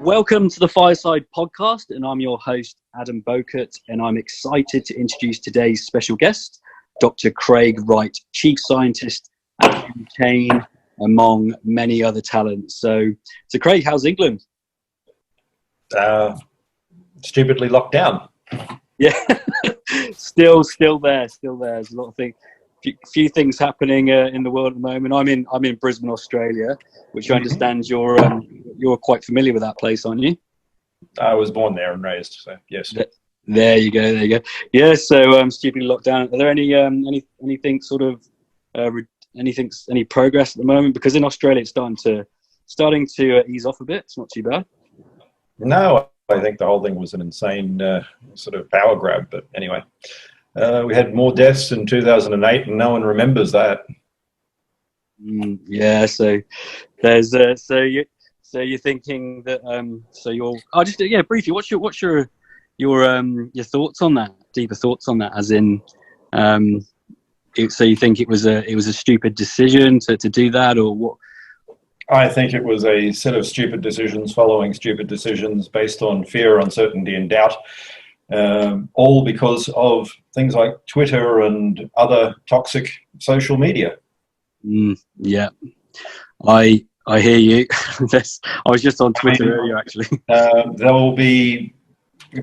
Welcome to the Fireside podcast, and I'm your host, Adam Bowcutt, and I'm excited to introduce today's special guest, Dr. Craig Wright, Chief Scientist at nChain, among many other talents. So Craig, how's England? Stupidly locked down. Yeah, still there. There's a lot of things. Few things happening in the world at the moment. I'm in Brisbane, Australia, which I understand you're quite familiar with that place, aren't you? I was born there and raised, so yes. There you go. Yeah, so stupidly locked down. Are there anything sort of any progress at the moment? Because in Australia it's starting to ease off a bit. It's not too bad. No, I think the whole thing was an insane sort of power grab. But anyway. We had more deaths in 2008, and no one remembers that. Yeah, so there's so you're thinking that briefly. What's your thoughts on that? Deeper thoughts on that, as in, so you think it was a stupid decision to do that, or what? I think it was a set of stupid decisions following stupid decisions based on fear, uncertainty, and doubt. All because of things like Twitter and other toxic social media. Yeah, I hear you. I was just on Twitter earlier, actually. There will be,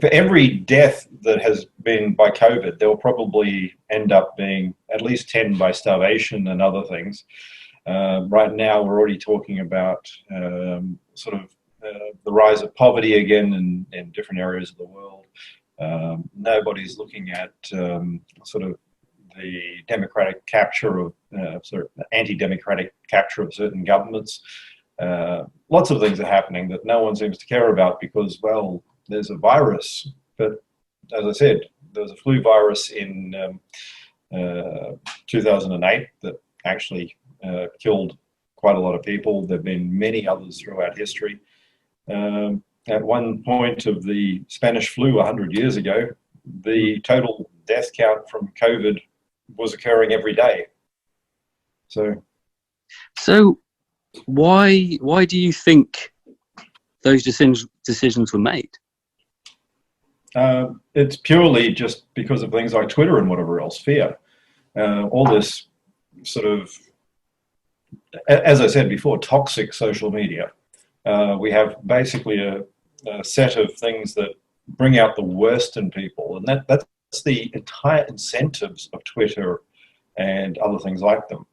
for every death that has been by COVID, there will probably end up being at least 10 by starvation and other things. Right now, we're already talking about the rise of poverty again in different areas of the world. Nobody's looking at the democratic capture of anti-democratic capture of certain governments. Lots of things are happening that no one seems to care about because, well, there's a virus. But as I said, there was a flu virus in 2008 that actually killed quite a lot of people. There have been many others throughout history. At one point of the Spanish flu 100 years ago, the total death count from COVID was occurring every day. So why do you think those decisions were made? It's purely just because of things like Twitter and whatever else, fear. All this sort of, as I said before, toxic social media. We have basically a set of things that bring out the worst in people, and that's the entire incentives of Twitter and other things like them.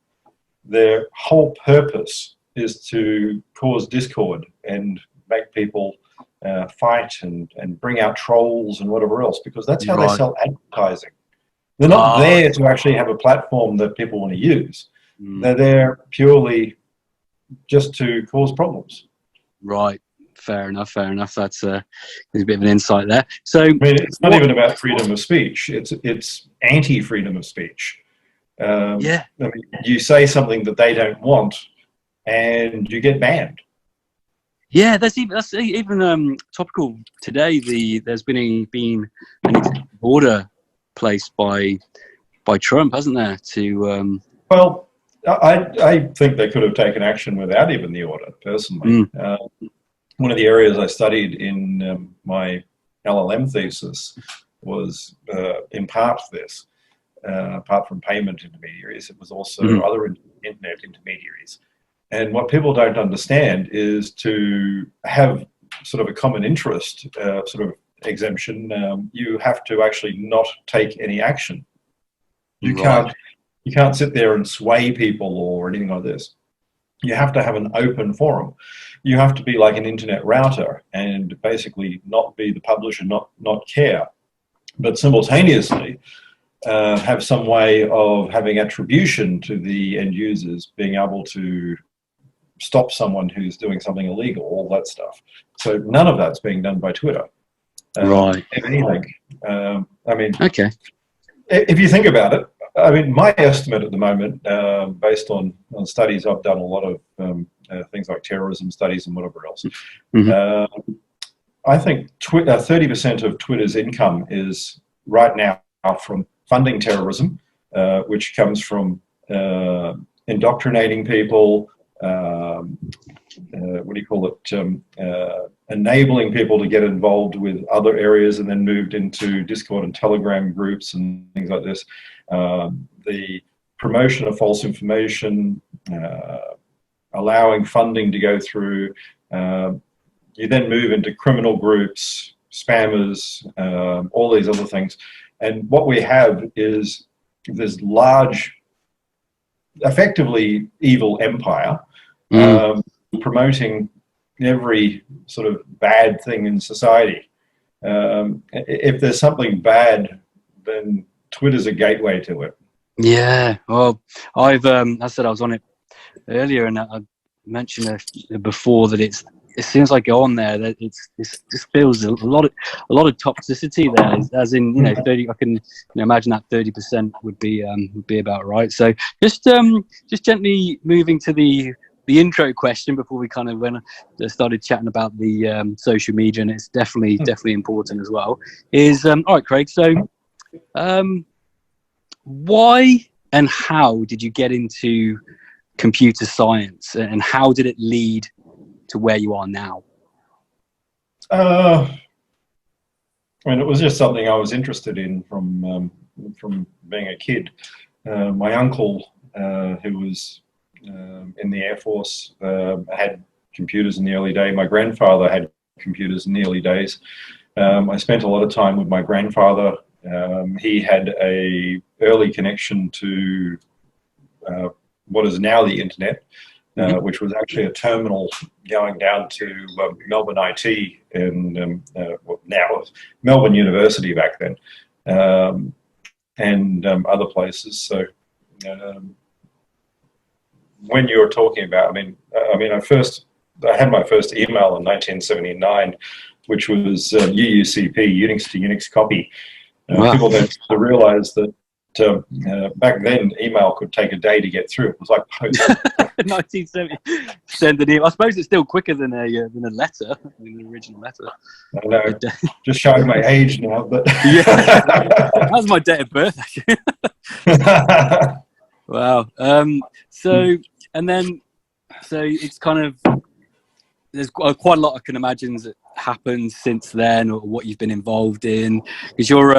Their whole purpose is to cause discord and make people fight and bring out trolls and whatever else, because that's how they sell advertising. They're not there to actually have a platform that people want to use. They're there purely just to cause problems. Right. Fair enough. That's there's a bit of an insight there. So, I mean, it's not even about freedom of speech. It's anti-freedom of speech. I mean, you say something that they don't want, and you get banned. Yeah, that's even topical today. There's been an executive order placed by Trump, hasn't there? To well, I think they could have taken action without even the order, personally. One of the areas I studied in my LLM thesis was in part this. Apart from payment intermediaries, it was also other internet intermediaries. And what people don't understand is to have sort of a common interest sort of exemption, you have to actually not take any action. You can't sit there and sway people or anything like this. You have to have an open forum. You have to be like an internet router and basically not be the publisher, not care, but simultaneously have some way of having attribution to the end users, being able to stop someone who's doing something illegal, all that stuff. So none of that's being done by Twitter. If anything. I mean, okay. If you think about it, I mean, my estimate at the moment, based on studies, I've done a lot of things like terrorism studies and whatever else. I think 30% of Twitter's income is right now from funding terrorism, which comes from indoctrinating people, enabling people to get involved with other areas, and then moved into Discord and Telegram groups and things like this. The promotion of false information, allowing funding to go through. You then move into criminal groups, spammers, all these other things. And what we have is this large, effectively evil empire, promoting every sort of bad thing in society. If there's something bad, then Twitter's a gateway to it. Yeah, well, I said I was on it earlier, and I mentioned before that it seems like on there that it just feels a lot of toxicity there. As in, 30. I can imagine that 30% would be about right. So just gently moving to the intro question before we kind of started chatting about the social media, and it's definitely important as well. Is all right, Craig. So, why and how did you get into computer science, and how did it lead to where you are now? I mean, it was just something I was interested in from being a kid. My uncle, who was in the Air Force, had computers in the early day. My grandfather had computers in the early days. I spent a lot of time with my grandfather. He had a early connection to what is now the internet, which was actually a terminal going down to Melbourne IT and now Melbourne University back then, and other places. So when you were talking about, I had my first email in 1979, which was UUCP, Unix to Unix copy. Wow. People don't realize that back then email could take a day to get through. It was like post. 1970. Send an email. I suppose it's still quicker than a letter, an original letter. I know. Just showing my age now, but yeah, that was my date of birth, actually. Wow. So it's kind of, there's quite a lot I can imagine that happened since then, or what you've been involved in, because you're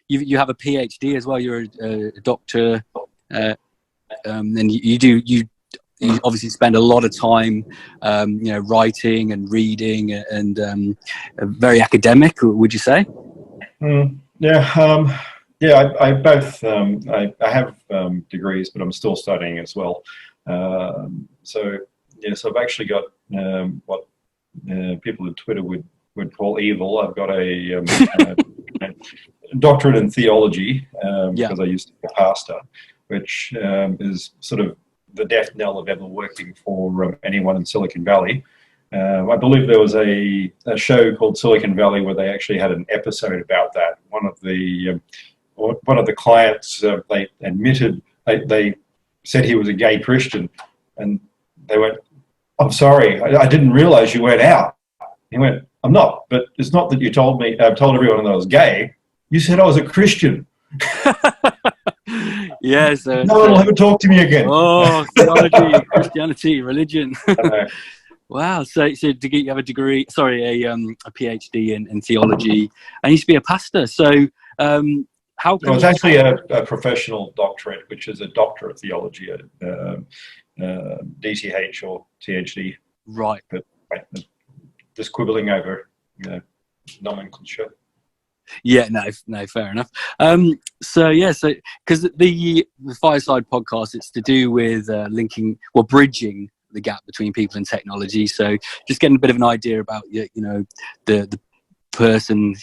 you have a PhD as well. You're a doctor, and you obviously spend a lot of time writing and reading, and very academic, would you say? Yeah, I both I have degrees, but I'm still studying as well. So I've actually got what people at Twitter would call evil. I've got a doctorate in theology, because I used to be a pastor, which is sort of the death knell of ever working for anyone in Silicon Valley. I believe there was a show called Silicon Valley where they actually had an episode about that. One of the clients, they admitted, they said he was a gay Christian, and they went, "I'm sorry, I didn't realize you went out." He went, "I'm not, but it's not that you told me, I've told everyone that I was gay. You said I was a Christian." Yes. No one will ever talk to me again. Oh, theology, Christianity, religion. Wow. So you have a degree, a PhD in theology, and you used to be a pastor. So how come? It's actually a professional doctorate, which is a doctor of theology, DTH or THD. Right. But just quibbling over nomenclature. Yeah, no, fair enough. So because the Fireside podcast, it's to do with bridging the gap between people and technology. So just getting a bit of an idea about the person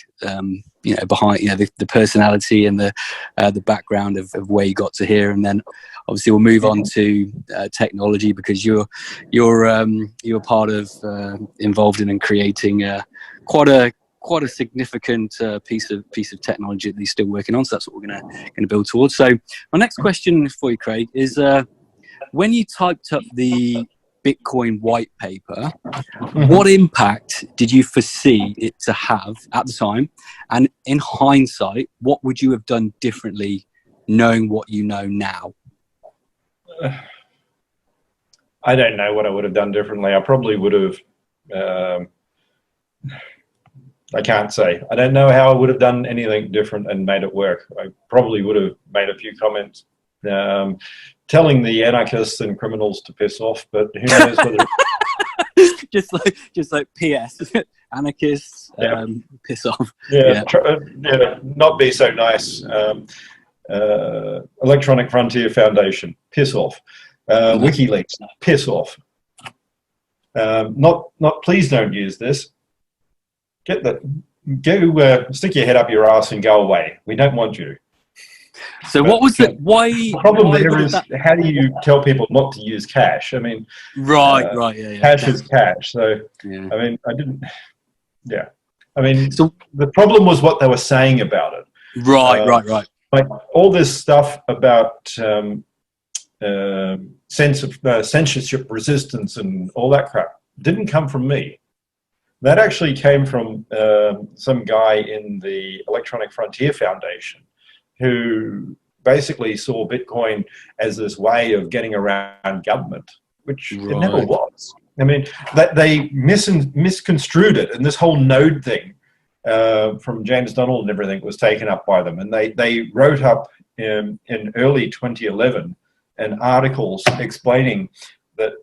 behind the personality and the background of where you got to here, and then obviously we'll move on to technology, because you're part of involved in and creating quite a significant piece of technology that you're still working on. So that's what we're going to build towards. So my next question for you, Craig, is when you typed up the Bitcoin white paper, what impact did you foresee it to have at the time? And in hindsight, what would you have done differently knowing what you know now? I don't know what I would have done differently. I probably would have I can't say. I don't know how I would have done anything different and made it work. I probably would have made a few comments telling the anarchists and criminals to piss off, but who knows whether... just like PS, anarchists, yeah. Piss off. Yeah, not be so nice. Electronic Frontier Foundation, piss off. WikiLeaks, piss off. Not please don't use this. Go stick your head up your ass and go away. We don't want you. So what was the why? The problem there is how do you tell people not to use cash? I mean, right, yeah. Cash is cash. So yeah. I mean, I mean, so the problem was what they were saying about it. Right. Like all this stuff about censorship resistance and all that crap didn't come from me. That actually came from some guy in the Electronic Frontier Foundation who basically saw Bitcoin as this way of getting around government, which it never was. I mean, they misconstrued it, and this whole node thing from James Donald and everything was taken up by them, and they wrote up in early 2011 an articles explaining that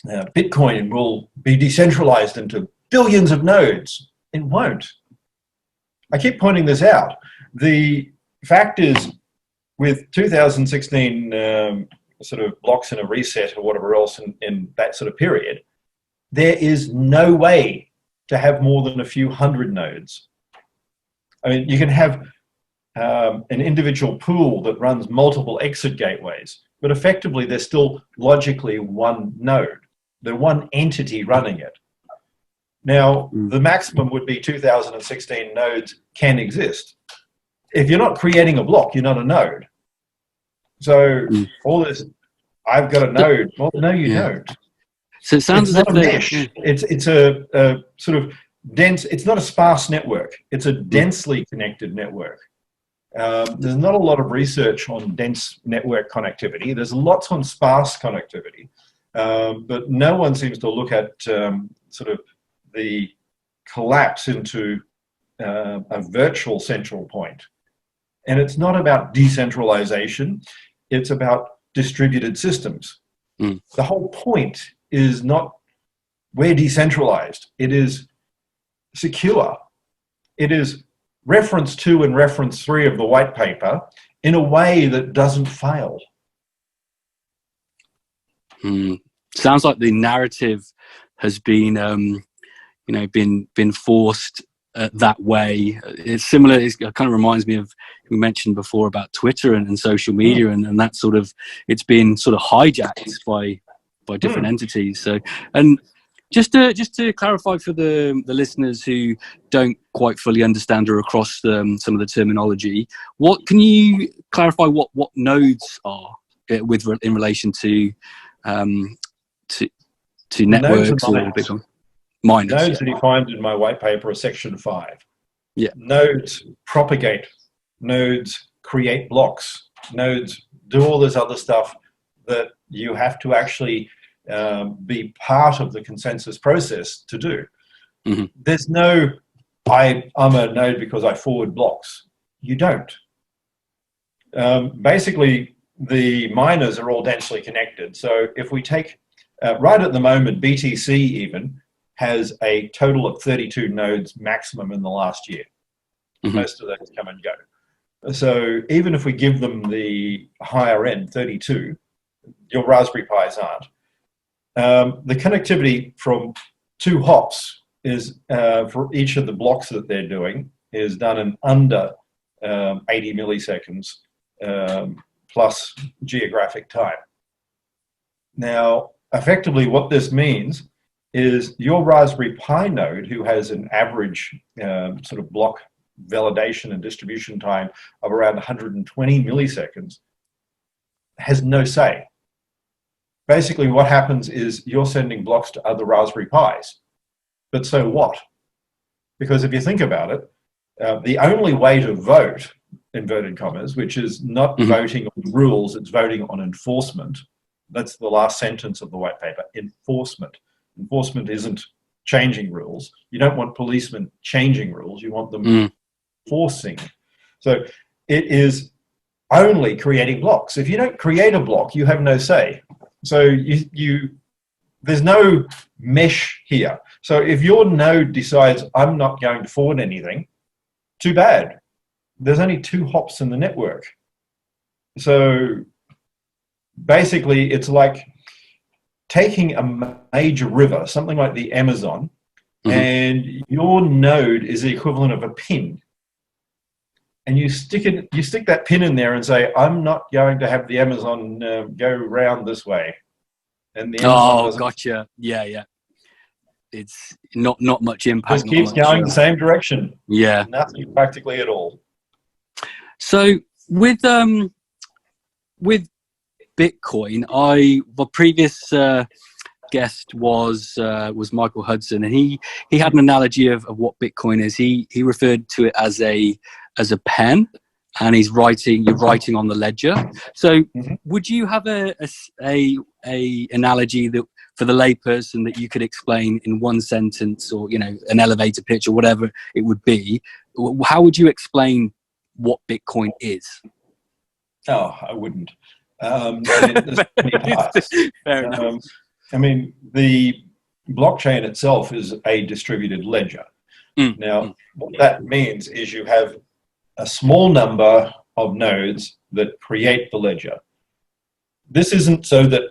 Bitcoin will be decentralized into billions of nodes. It won't. I keep pointing this out. The fact is, with 2016 sort of blocks in a reset or whatever else in that sort of period, there is no way to have more than a few hundred nodes. I mean, you can have an individual pool that runs multiple exit gateways, but effectively they're still logically one node. They're one entity running it. Now, the maximum would be 2016 nodes can exist. If you're not creating a block, you're not a node. So all this, I've got a node. Well, no, you don't. So it sounds it's as not if a mesh. It's a sort of dense. It's not a sparse network. It's a densely connected network. There's not a lot of research on dense network connectivity. There's lots on sparse connectivity, but no one seems to look at sort of the collapse into a virtual central point. And it's not about decentralization. It's about distributed systems. The whole point is not we're decentralized. It is secure. It is reference 2 and reference 3 of the white paper in a way that doesn't fail. Sounds like the narrative has been, been forced that way. It's similar. It kind of reminds me of, we mentioned before about Twitter and social media, and that sort of, it's been sort of hijacked by different entities. So, and just to clarify for the listeners who don't quite fully understand or across some of the terminology, what can you clarify what nodes are in relation to networks or Bitcoin? Miners. Nodes are defined in my white paper as section 5. Yeah. Nodes propagate. Nodes create blocks. Nodes do all this other stuff that you have to actually be part of the consensus process to do. There's no, I'm a node because I forward blocks. You don't. Basically, the miners are all densely connected. So if we take, right at the moment, BTC even has a total of 32 nodes maximum in the last year. Most of those come and go. So even if we give them the higher end, 32, your Raspberry Pis aren't. The connectivity from 2 hops is for each of the blocks that they're doing is done in under 80 milliseconds plus geographic time. Now, effectively what this means is your Raspberry Pi node, who has an average sort of block validation and distribution time of around 120 milliseconds, has no say. Basically what happens is you're sending blocks to other Raspberry Pis. But so what? Because if you think about it, the only way to vote, inverted commas, which is not voting on rules, it's voting on enforcement. That's the last sentence of the white paper, enforcement. Enforcement isn't changing rules. You don't want policemen changing rules. You want them forcing. So it is only creating blocks. If you don't create a block, you have no say. So there's no mesh here. So if your node decides I'm not going to forward anything, too bad. There's only 2 hops in the network. So basically it's like taking a major river, something like the Amazon, and your node is the equivalent of a pin. And you stick that pin in there and say, I'm not going to have the Amazon go round this way. And the Amazon gotcha. Yeah. It's not much impact. Just keeps going the same direction. Yeah. Nothing practically at all. So with Bitcoin, the previous guest was Michael Hudson, and he had an analogy of what Bitcoin is. He referred to it as a pen, and you're writing on the ledger. So would you have a analogy that for the layperson that you could explain in one sentence, or an elevator pitch or whatever it would be? How would you explain what Bitcoin is? Oh, I wouldn't. There's many parts. Fair enough. I mean, the blockchain itself is a distributed ledger. Now, what that means is you have a small number of nodes that create the ledger. This isn't so that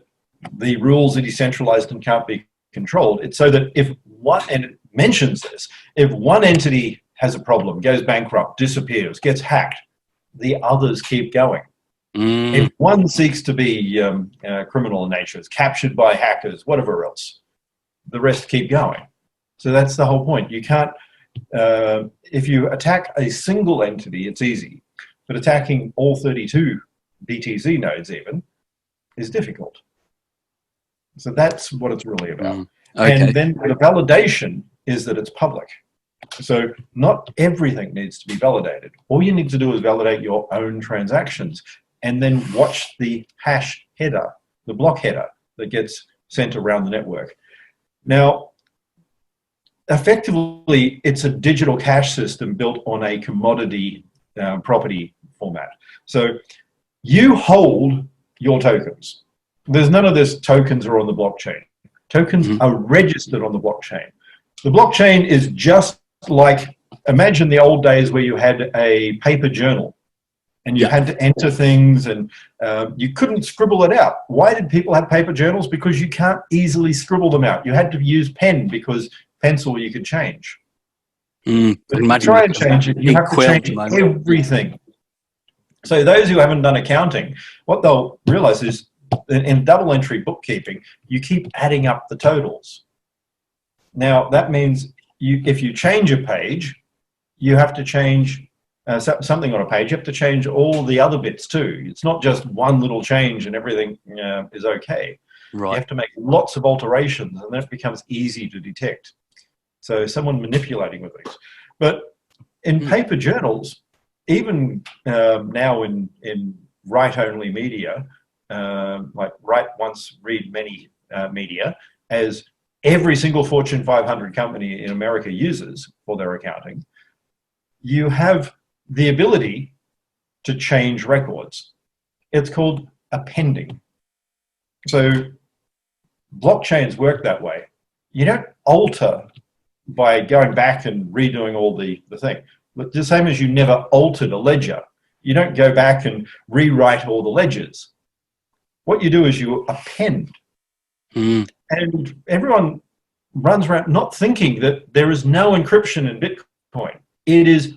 the rules are decentralized and can't be controlled. It's so that and it mentions this, if one entity has a problem, goes bankrupt, disappears, gets hacked, the others keep going. If one seeks to be criminal in nature, is captured by hackers, whatever else, the rest keep going. So that's the whole point. You can't, if you attack a single entity, it's easy, but attacking all 32 BTC nodes even is difficult. So that's what it's really about. Okay. And then the validation is that it's public. So not everything needs to be validated. All you need to do is validate your own transactions, and then watch the hash header, the block header that gets sent around the network. Now, effectively, it's a digital cash system built on a commodity property format. So you hold your tokens. There's none of this tokens are on the blockchain. Tokens are registered on the blockchain. The blockchain is just like, imagine the old days where you had a paper journal. And you had to enter things, and you couldn't scribble it out. Why did people have paper journals? Because you can't easily scribble them out. You had to use pen, because pencil you could change. But if you try and change it, you have to change everything. So those who haven't done accounting, what they'll realize is in double entry bookkeeping, you keep adding up the totals. Now, that means if you change a page, you have to change something on a page. You have to change all the other bits too. It's not just one little change and everything is okay. Right. You have to make lots of alterations, and that becomes easy to detect. So someone manipulating with these. But in paper journals, even now in Wright-only media, like Wright once read many media, as every single Fortune 500 company in America uses for their accounting, you have the ability to change records. It's called appending. So blockchains work that way. You don't alter by going back and redoing all the thing. But the same as you never altered a ledger. You don't go back and rewrite all the ledgers. What you do is you append. And everyone runs around not thinking that there is no encryption in Bitcoin. It is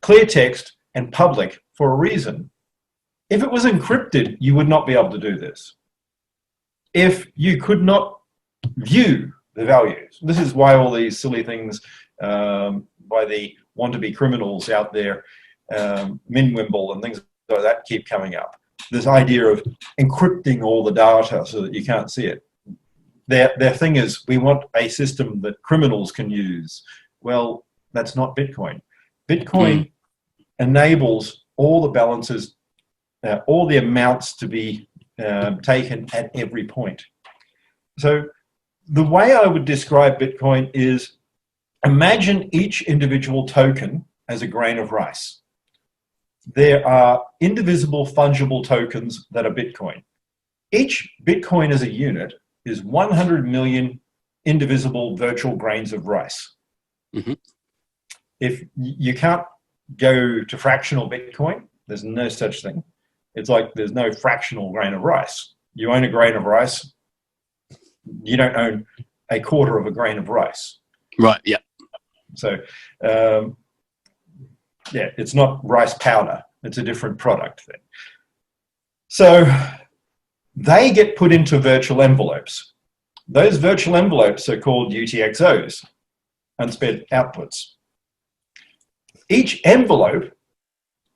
clear text and public for a reason. If it was encrypted, you would not be able to do this. If you could not view the values, this is why all these silly things by the want-to-be criminals out there, Minwimble and things like that keep coming up. This idea of encrypting all the data so that you can't see it. Their thing is, we want a system that criminals can use. Well, that's not Bitcoin. Bitcoin enables all the balances, all the amounts to be taken at every point. So the way I would describe Bitcoin is, imagine each individual token as a grain of rice. There are indivisible fungible tokens that are Bitcoin. Each Bitcoin as a unit is 100 million indivisible virtual grains of rice. Mm-hmm. If you can't go to fractional Bitcoin, there's no such thing. It's like there's no fractional grain of rice. You own a grain of rice. You don't own a quarter of a grain of rice. Right, yeah. So, yeah, it's not rice powder. It's a different product then. So they get put into virtual envelopes. Those virtual envelopes are called UTXOs, unspent outputs. Each envelope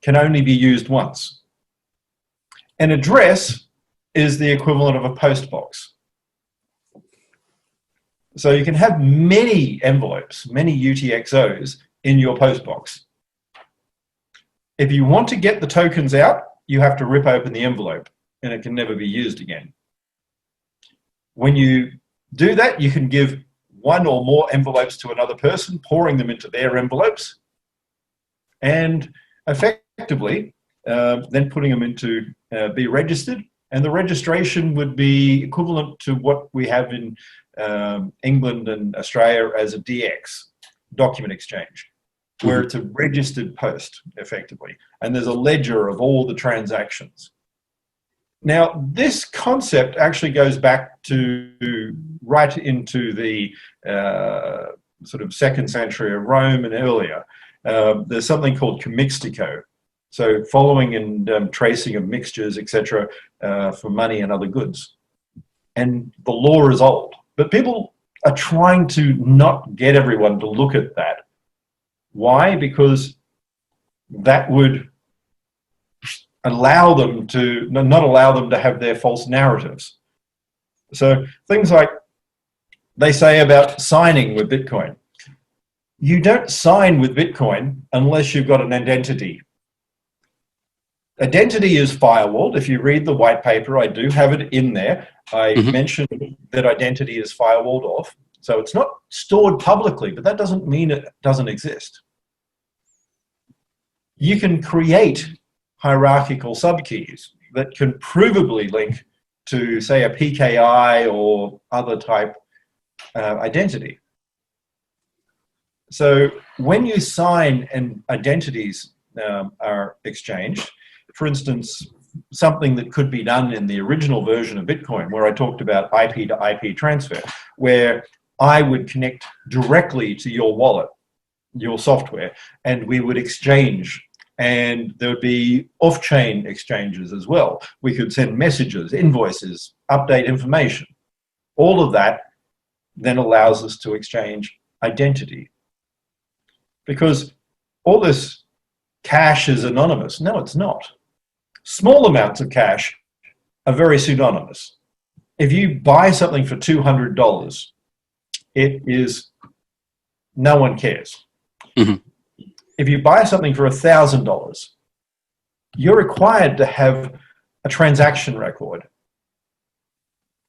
can only be used once. An address is the equivalent of a post box. So you can have many envelopes, many UTXOs in your post box. If you want to get the tokens out, you have to rip open the envelope and it can never be used again. When you do that, you can give one or more envelopes to another person, pouring them into their envelopes, and effectively then putting them into be registered. And the registration would be equivalent to what we have in England and Australia as a DX, document exchange, where it's a registered post, effectively. And there's a ledger of all the transactions. Now, this concept actually goes back to right into the sort of 2nd century of Rome and earlier. There's something called commixtico. So following and tracing of mixtures, etc., for money and other goods. And the law is old. But people are trying to not get everyone to look at that. Why? Because that would allow them to, not allow them to have their false narratives. So things like they say about signing with Bitcoin. You don't sign with Bitcoin unless you've got an identity. Identity is firewalled. If you read the white paper, I do have it in there. I mentioned that identity is firewalled off. So it's not stored publicly, but that doesn't mean it doesn't exist. You can create hierarchical subkeys that can provably link to, say, a PKI or other type identity. So when you sign and identities are exchanged, for instance, something that could be done in the original version of Bitcoin, where I talked about IP to IP transfer, where I would connect directly to your wallet, your software, and we would exchange. And there would be off-chain exchanges as well. We could send messages, invoices, update information. All of that then allows us to exchange identity. Because all this cash is anonymous. No, it's not. Small amounts of cash are very pseudonymous. If you buy something for $200, it is, no one cares. If you buy something for $1,000, you're required to have a transaction record.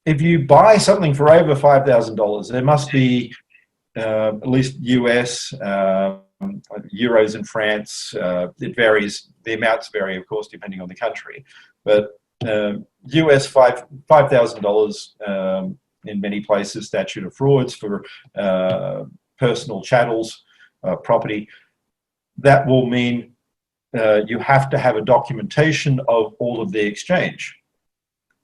If you buy something for over $5,000, there must be at least US, euros in France. It varies. The amounts vary, of course, depending on the country. But US $5,000 in many places, statute of frauds for personal chattels, property. That will mean you have to have a documentation of all of the exchange.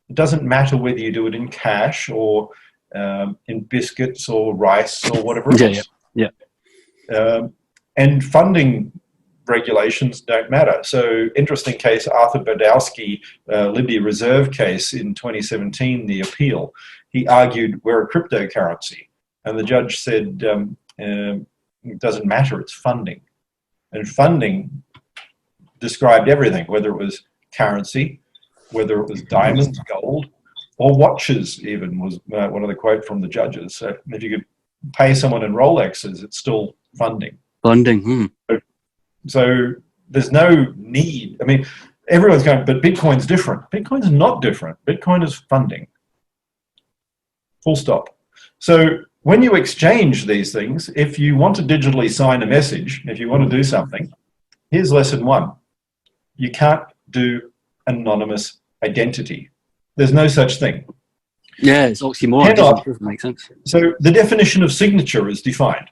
It doesn't matter whether you do it in cash or in biscuits or rice or whatever else. And funding regulations don't matter. So interesting case, Arthur Badowski, Liberty Reserve case in 2017, the appeal. He argued we're a cryptocurrency. And the judge said it doesn't matter, it's funding. And funding described everything, whether it was currency, whether it was diamonds, gold, or watches even was one of the quote from the judges. So if you could pay someone in Rolexes, it's still funding. Funding. So there's no need. I mean, everyone's going, but Bitcoin's different. Bitcoin's not different. Bitcoin is funding. Full stop. So when you exchange these things, if you want to digitally sign a message, if you want to do something, here's lesson 1. You can't do anonymous identity. There's no such thing. Yeah, it's oxymoron. It doesn't make sense. So the definition of signature is defined.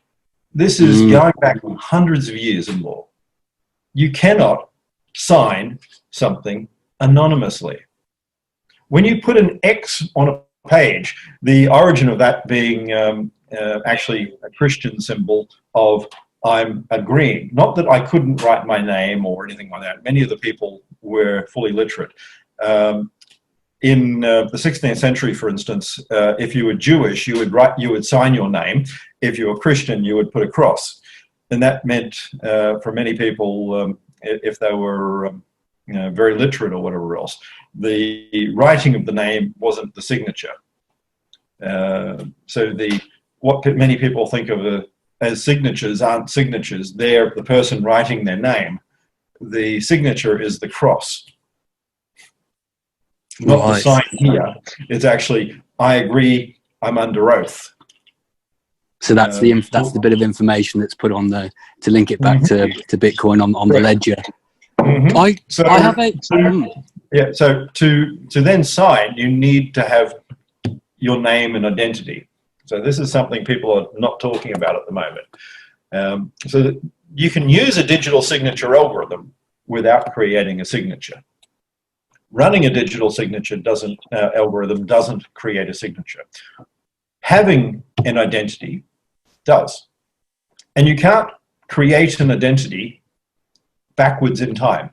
This is going back hundreds of years in law. You cannot sign something anonymously. When you put an X on a page, the origin of that being actually a Christian symbol of I'm agreeing. Not that I couldn't write my name or anything like that. Many of the people were fully literate. In the 16th century, for instance, if you were Jewish, you would sign your name. If you were Christian, you would put a cross. And that meant for many people, if they were very literate or whatever else, the writing of the name wasn't the signature. So what many people think of as signatures aren't signatures. They're the person writing their name. The signature is the cross. Not the sign here. It's actually, I agree, I'm under oath. So that's the bit of information that's put on the, to link it back to Bitcoin on the ledger. So to then sign, you need to have your name and identity. So this is something people are not talking about at the moment. So that you can use a digital signature algorithm without creating a signature. Running a digital signature algorithm doesn't create a signature. Having an identity does. And you can't create an identity backwards in time.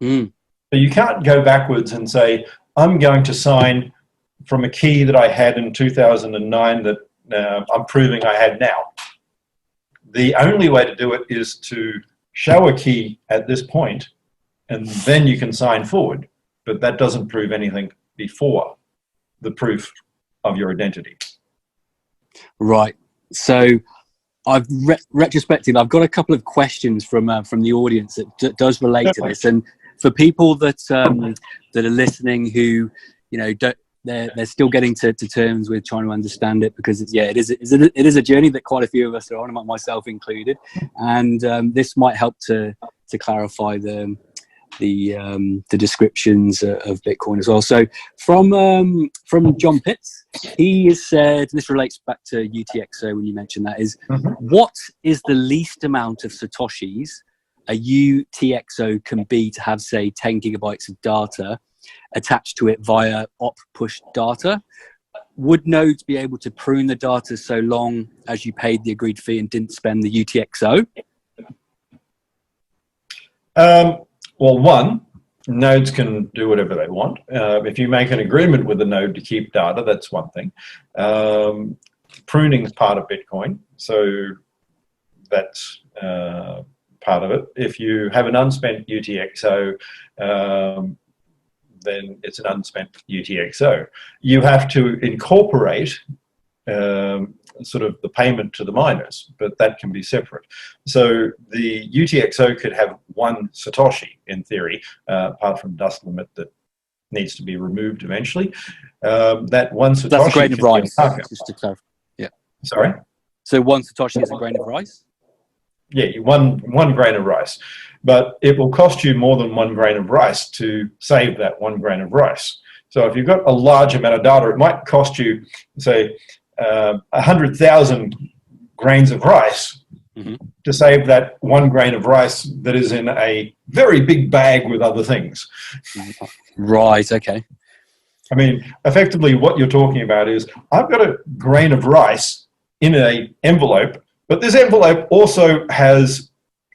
So you can't go backwards and say, I'm going to sign from a key that I had in 2009 that I'm proving I had now. The only way to do it is to show a key at this point, and then you can sign forward. But that doesn't prove anything before the proof of your identity. Right. So I've retrospective. I've got a couple of questions from the audience that does relate to this, and for people that are listening who they're still getting to terms with trying to understand it, because it is a journey that quite a few of us are on, myself included, and this might help to clarify the descriptions of Bitcoin as well. So from John Pitts, he has said, and this relates back to UTXO when you mentioned that, is what is the least amount of Satoshis a UTXO can be to have, say, 10 gigabytes of data attached to it via op push data? Would nodes be able to prune the data so long as you paid the agreed fee and didn't spend the UTXO? Well, one, nodes can do whatever they want. If you make an agreement with the node to keep data, that's one thing. Pruning is part of Bitcoin, so that's part of it. If you have an unspent UTXO, then it's an unspent UTXO. You have to incorporate sort of the payment to the miners, but that can be separate. So the UTXO could have one Satoshi in theory, apart from dust limit that needs to be removed eventually. That one Satoshi. That's a grain of rice, just to clarify. Yeah. Sorry? So one Satoshi is a grain of rice? Yeah, one grain of rice. But it will cost you more than 1 grain of rice to save that 1 grain of rice. So if you've got a large amount of data, it might cost you, say, 100,000 grains of rice to save that 1 grain of rice that is in a very big bag with other things. Right, okay. I mean, effectively what you're talking about is, I've got a grain of rice in an envelope, but this envelope also has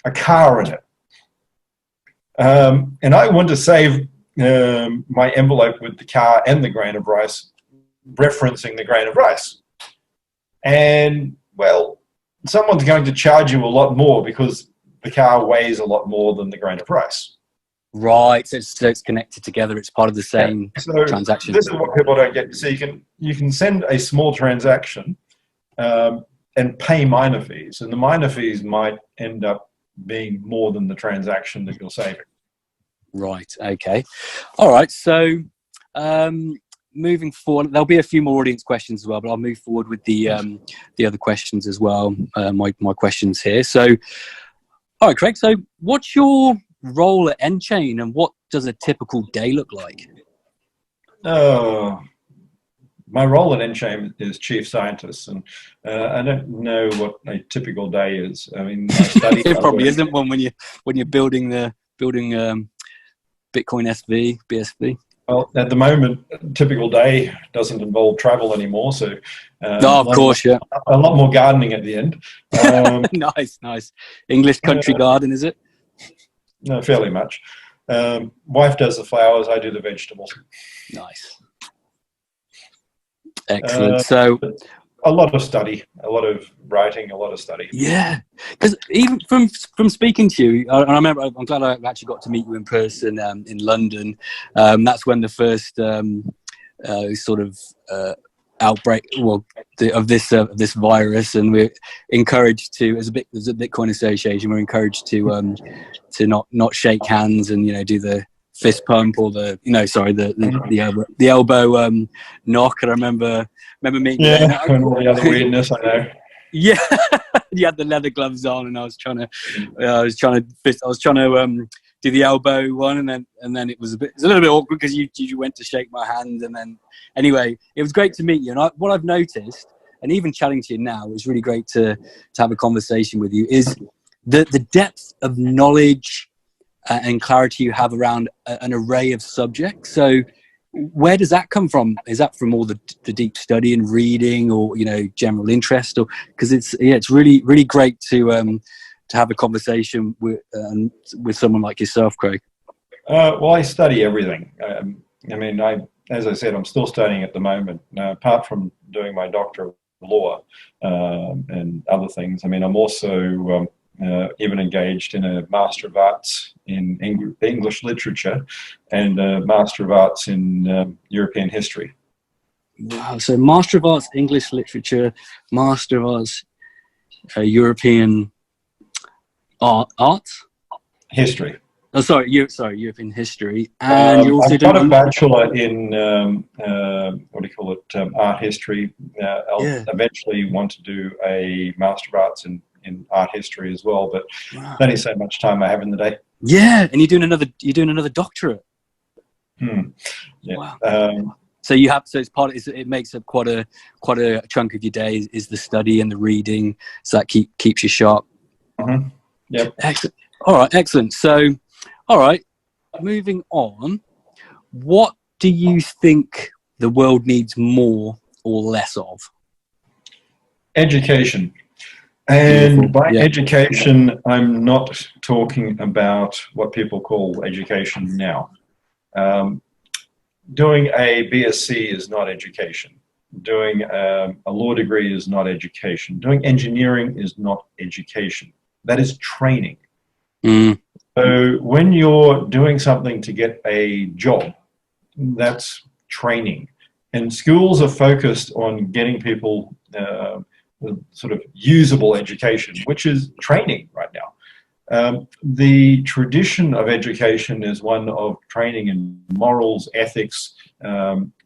a car in it. And I want to save my envelope with the car and the grain of rice, referencing the grain of rice. And, well, someone's going to charge you a lot more because the car weighs a lot more than the grain of rice. Right, so it's connected together. It's part of the same transaction. This is what people don't get. So you can send a small transaction and pay miner fees, and the miner fees might end up being more than the transaction that you're saving. Right, okay. All right, so moving forward, there'll be a few more audience questions as well, but I'll move forward with the other questions as well. My questions here. So, all right, Craig. So, what's your role at nChain, and what does a typical day look like? My role at nChain is chief scientist, and I don't know what a typical day is. I mean, I study. It probably isn't one when you're building Bitcoin BSV. Well, at the moment, a typical day doesn't involve travel anymore, so of course, yeah, a lot more gardening at the end. Nice. English country garden, is it? No, fairly much. Wife does the flowers, I do the vegetables. Nice. Excellent. So a lot of study, a lot of writing, a lot of study. Yeah, because even from speaking to you, and I remember, I'm glad I actually got to meet you in person in London. That's when the first outbreak, of this virus, and we're encouraged to, as a Bitcoin association, we're encouraged to not shake hands and do the fist pump or the elbow knock. And I remember meeting you. Yeah, and all the other weirdness, I know. Yeah, you had the leather gloves on, and I was trying to do the elbow one, and then it was a little bit awkward because you went to shake my hand, and then anyway, it was great to meet you. And what I've noticed, and even chatting to you now, it's really great to have a conversation with you, is the depth of knowledge and clarity you have around an array of subjects. So where does that come from? Is that from all the deep study and reading, or general interest, or because it's really, really great to have a conversation with someone like yourself, Craig? Well, I study everything. As I said, I'm still studying at the moment. Apart from doing my Doctor of Law and other things, I'm also even engaged in a Master of Arts in English Literature and a Master of Arts in European History. Wow, so Master of Arts English Literature, Master of Arts European Arts? History. Oh, sorry, European History. And you also I've got a bachelor in, art history. I'll eventually want to do a Master of Arts in art history as well, but only so much time I have in the day. Yeah, and you're doing another doctorate. Yeah. Wow. So you have, so it's it makes up quite a chunk of your day is the study and the reading, so that keeps you sharp. Mm-hmm. Yep. Excellent. All right, excellent. So, all right, moving on. What do you think the world needs more or less of? Education. And by education, I'm not talking about what people call education now. Doing a BSc is not education. Doing a law degree is not education. Doing engineering is not education. That is training. Mm. So when you're doing something to get a job, that's training. And schools are focused on getting people sort of usable education, which is training right now. The tradition of education is one of training in morals, ethics,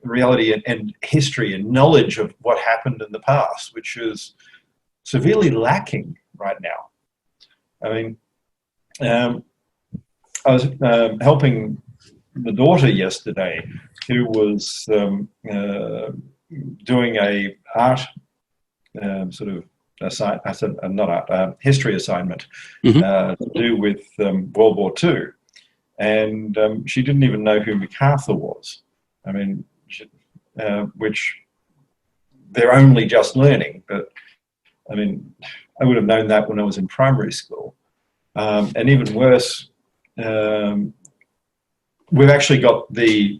reality and history and knowledge of what happened in the past, which is severely lacking right now. I was helping the daughter yesterday who was doing a art history assignment to do with World War II, and she didn't even know who MacArthur was. Which they're only just learning, but I would have known that when I was in primary school. And even worse, we've actually got the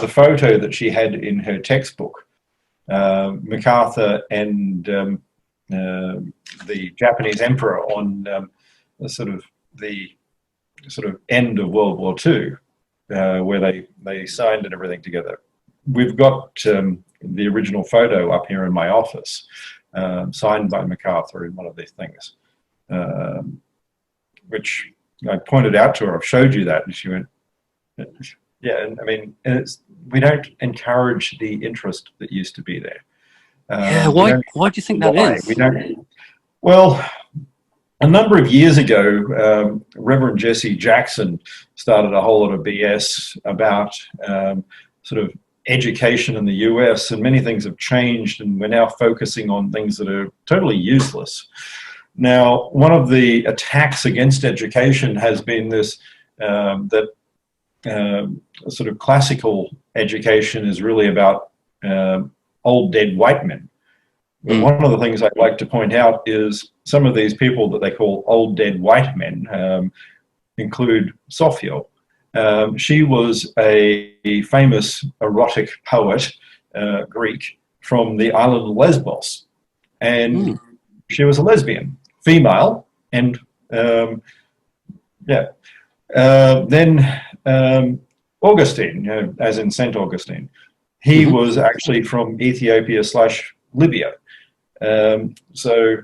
photo that she had in her textbook, MacArthur and the Japanese emperor on the sort of end of World War II, where they signed and everything together. We've got the original photo up here in my office, signed by MacArthur in one of these things, which I pointed out to her. I've showed you that, and she went, Yeah, and I mean, we don't encourage the interest that used to be there. Yeah, why do you think that is? We don't. Well, a number of years ago, Reverend Jesse Jackson started a whole lot of BS about sort of education in the US, and many things have changed, and we're now focusing on things that are totally useless. Now, one of the attacks against education has been this, that sort of classical education is really about old dead white men. But one of the things I'd like to point out is some of these people that they call old dead white men include Sophia. She was a famous erotic poet, Greek, from the island of Lesbos. And she was a lesbian, female, and then Augustine, as in St. Augustine, he was actually from Ethiopia/Libya. So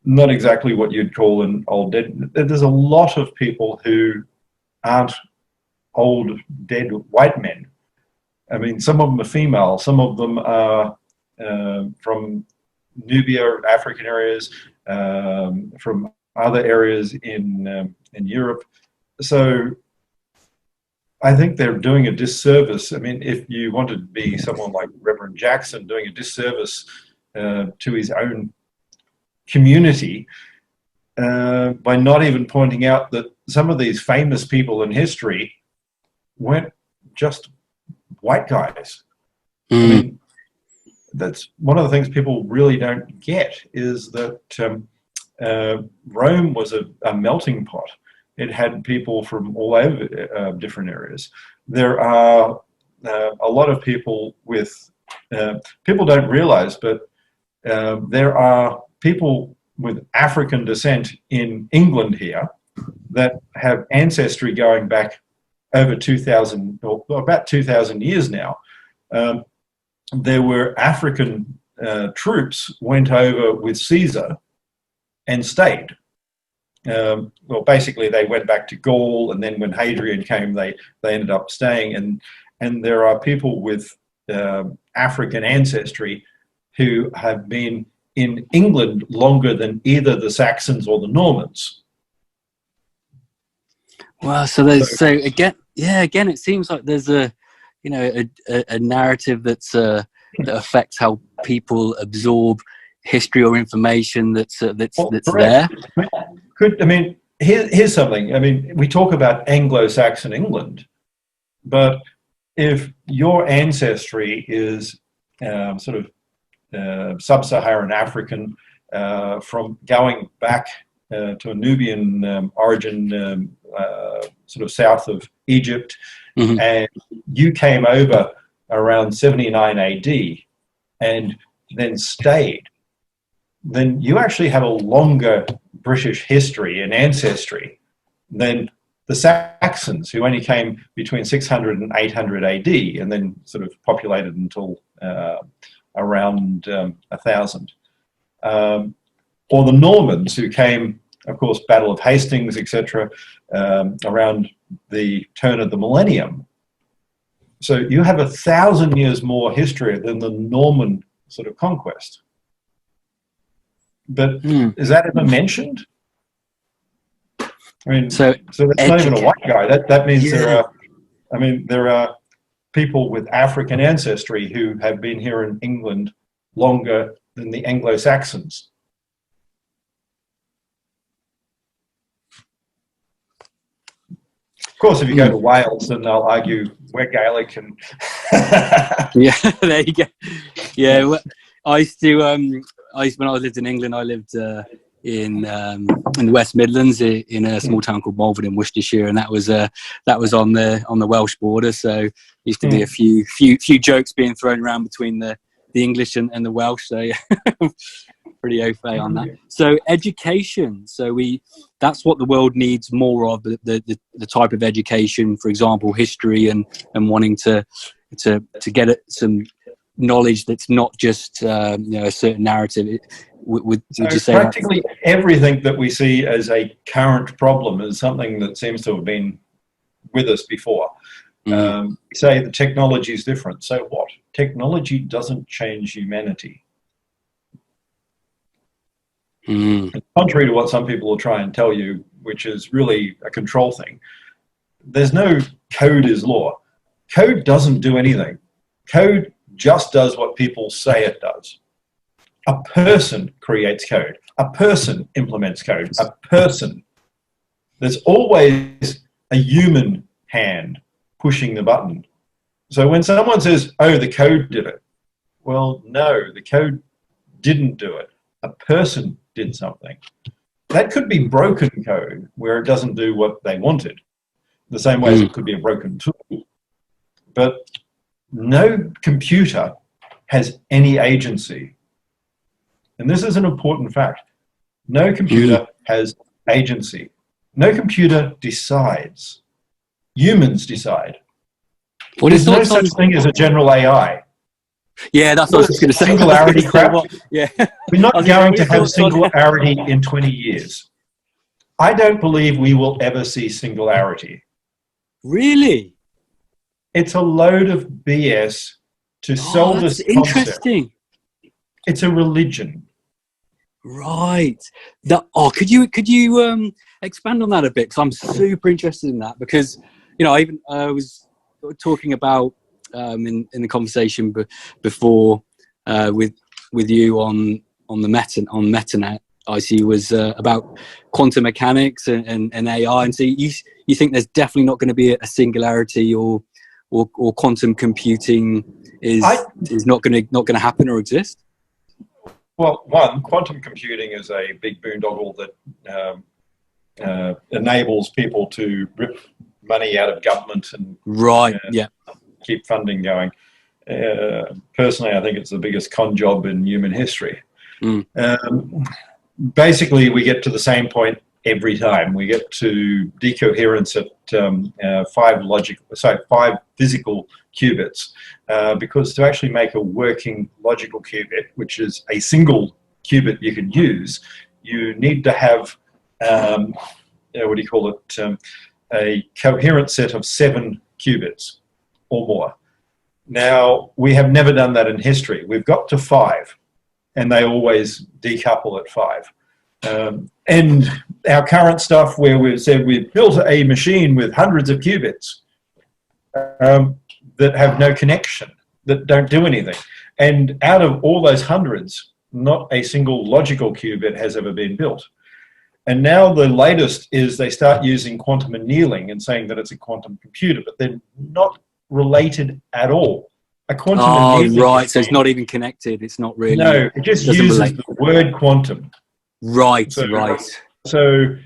not exactly what you'd call an old dead. There's a lot of people who aren't old dead white men. I mean, some of them are female, some of them are from Nubia, African areas, from other areas in Europe. So I think they're doing a disservice. I mean, if you want to be someone like Reverend Jackson, doing a disservice to his own community by not even pointing out that some of these famous people in history weren't just white guys. I mean, that's one of the things people really don't get, is that Rome was a melting pot. It had people from all over different areas. There are a lot of people with, people don't realize, but there are people with African descent in England here that have ancestry going back over 2,000, or about 2,000 years now. There were African troops went over with Caesar and stayed. Well, basically they went back to Gaul, and then when Hadrian came, they ended up staying. And there are people with African ancestry who have been in England longer than either the Saxons or the Normans. Well, so again, it seems like there's a narrative that affects how people absorb history or information that's there. Here's something. I mean, we talk about Anglo-Saxon England, but if your ancestry is sort of sub-Saharan African, from going back to a Nubian origin, sort of south of Egypt, and you came over around 79 AD and then stayed, then you actually have a longer British history and ancestry than the Saxons, who only came between 600 and 800 AD and then sort of populated until around 1000. Or the Normans, who came, of course, Battle of Hastings, etc., around the turn of the millennium. So you have 1,000 years more history than the Norman sort of conquest. But is that ever mentioned? I mean, so that's not even a white guy. That means there are people with African ancestry who have been here in England longer than the Anglo-Saxons. Of course, if you go to Wales, then they'll argue we're Gaelic and. Yeah, there you go. Yeah, well, I used to when I lived in England, I lived in the West Midlands in a small town called Malvern in Worcestershire, and that was on the Welsh border. So used to be a few jokes being thrown around between the English and the Welsh. So yeah, pretty au fait on that. So education. So that's what the world needs more of, the type of education, for example, history and wanting to get at some knowledge that's not just a certain narrative. Would you say practically everything that we see as a current problem is something that seems to have been with us before? Say the technology is different. So what? Technology doesn't change humanity. Contrary to what some people will try and tell you, which is really a control thing, there's no code is law. Code doesn't do anything. Code just does what people say it does. A person creates code. A person implements code. A person. There's always a human hand pushing the button. So when someone says, oh, the code did it, well, no, the code didn't do it. A person did something. That could be broken code where it doesn't do what they wanted, the same way as it could be a broken tool. But no computer has any agency. And this is an important fact. No computer has agency. No computer decides. Humans decide. There's no such thing as a general AI. Yeah, that's what I was going to say. Singularity crap. Yeah. We're not going to have singularity in 20 years. I don't believe we will ever see singularity. Really? It's a load of BS to sell this concept. Interesting. It's a religion. Right. Could you expand on that a bit? Because I'm super interested in that. Because I was talking about in the conversation before with you on MetaNet. IC was about quantum mechanics and AI, and so you think there's definitely not going to be a singularity or quantum computing is not going to happen or exist? Well, one, quantum computing is a big boondoggle that enables people to rip money out of government and keep funding going. Personally, I think it's the biggest con job in human history. Basically, we get to the same point every time. We get to decoherence at 5 physical qubits, because to actually make a working logical qubit, which is a single qubit you can use, you need to have a coherent set of 7 qubits or more. Now, we have never done that in history. We've got to 5, and they always decouple at 5. And our current stuff where we've said we've built a machine with hundreds of qubits that have no connection, that don't do anything. And out of all those hundreds, not a single logical qubit has ever been built. And now the latest is they start using quantum annealing and saying that it's a quantum computer, but they're not related at all. A quantum annealing right. So it's not even connected. It's not really. No, it just uses the word quantum. Right. So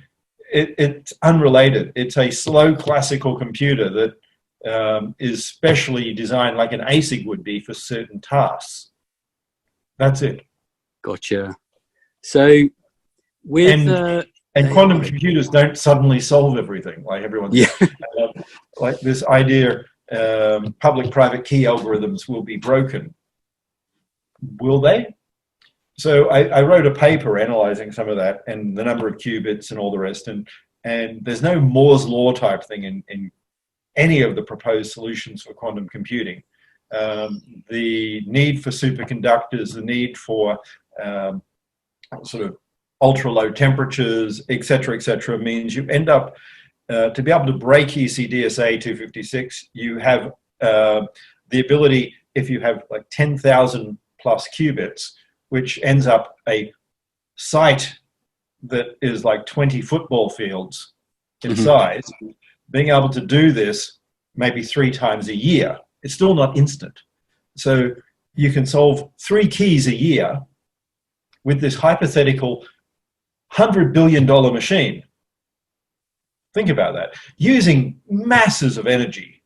it's unrelated. It's a slow classical computer that is specially designed like an ASIC would be for certain tasks. That's it. Gotcha. So with and quantum computers don't suddenly solve everything like everyone's like this idea public-private key algorithms will be broken. Will they? So I wrote a paper analyzing some of that and the number of qubits and all the rest, and there's no Moore's law type thing in any of the proposed solutions for quantum computing. The need for superconductors, the need for sort of ultra-low temperatures, et cetera, means you end up, to be able to break ECDSA 256, you have the ability, if you have like 10,000 plus qubits, which ends up a site that is like 20 football fields in size, being able to do this maybe 3 times a year. It's still not instant. So you can solve 3 keys a year with this hypothetical $100 billion machine. Think about that. Using masses of energy.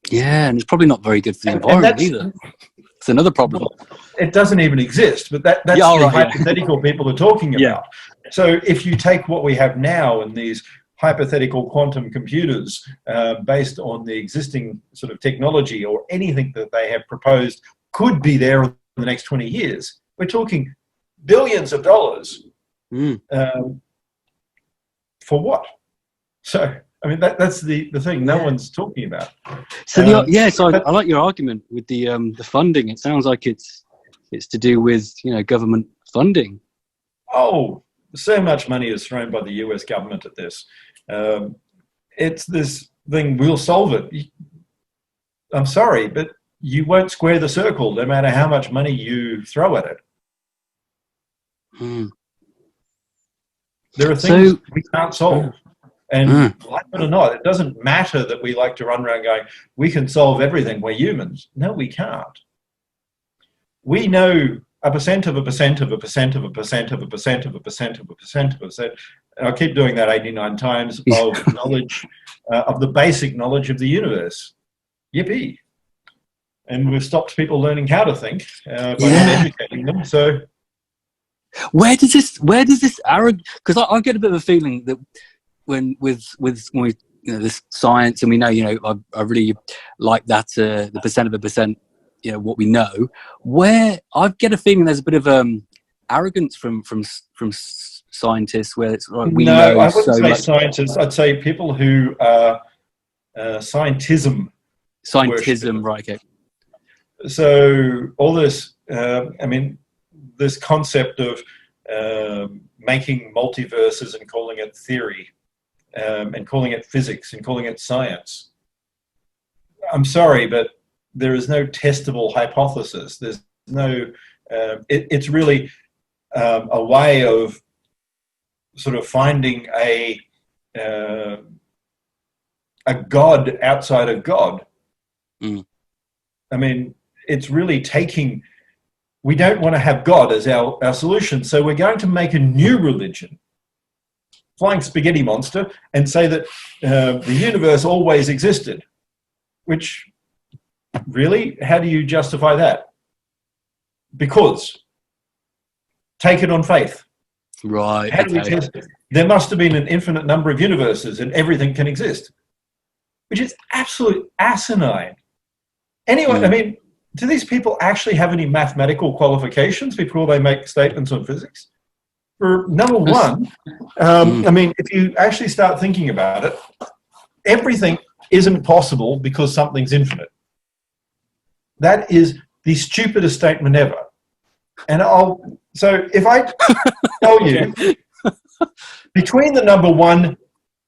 Yeah, and it's probably not very good for the environment either. It's another problem. It doesn't even exist, but that's the hypothetical people are talking about. So if you take what we have now in these hypothetical quantum computers based on the existing sort of technology or anything that they have proposed could be there in the next 20 years, we're talking billions of dollars. For what? So, I mean, that's the thing no one's talking about. So I like your argument with the funding. It sounds like it's to do with, you know, government funding. Oh, so much money is thrown by the US government at this. It's this thing, we'll solve it. I'm sorry, but you won't square the circle no matter how much money you throw at it. There are things we can't solve. And like it or not, it doesn't matter that we like to run around going, we can solve everything, we're humans. No, we can't. We know a percent of a percent of a percent of a percent of a percent of a percent of a percent of a percent. I'll keep doing that 89 times of knowledge, of the basic knowledge of the universe. Yippee. And we've stopped people learning how to think by not educating them. So where does this arrogance, because I get a bit of a feeling that when we, you know, this science, and we know, you know, I really like that the percent of a percent, you know, what we know, where I get a feeling there's a bit of arrogance from scientists, where it's like, we know I wouldn't so say much. scientists. I'd say people who are scientism, right? Okay. So all this, I mean, this concept of making multiverses and calling it theory, and calling it physics and calling it science. I'm sorry, but there is no testable hypothesis. There's no, it's really a way of sort of finding a God outside of God. I mean, it's really taking, we don't want to have God as our solution, so we're going to make a new religion, flying spaghetti monster, and say that the universe always existed, which, really, how do you justify that? Because, take it on faith. Right. How do we test it? There must have been an infinite number of universes and everything can exist, which is absolute asinine. Anyway, I mean, do these people actually have any mathematical qualifications before they make statements on physics? For number one, I mean, if you actually start thinking about it, everything isn't possible because something's infinite. That is the stupidest statement ever. And so if I tell you, between the number 1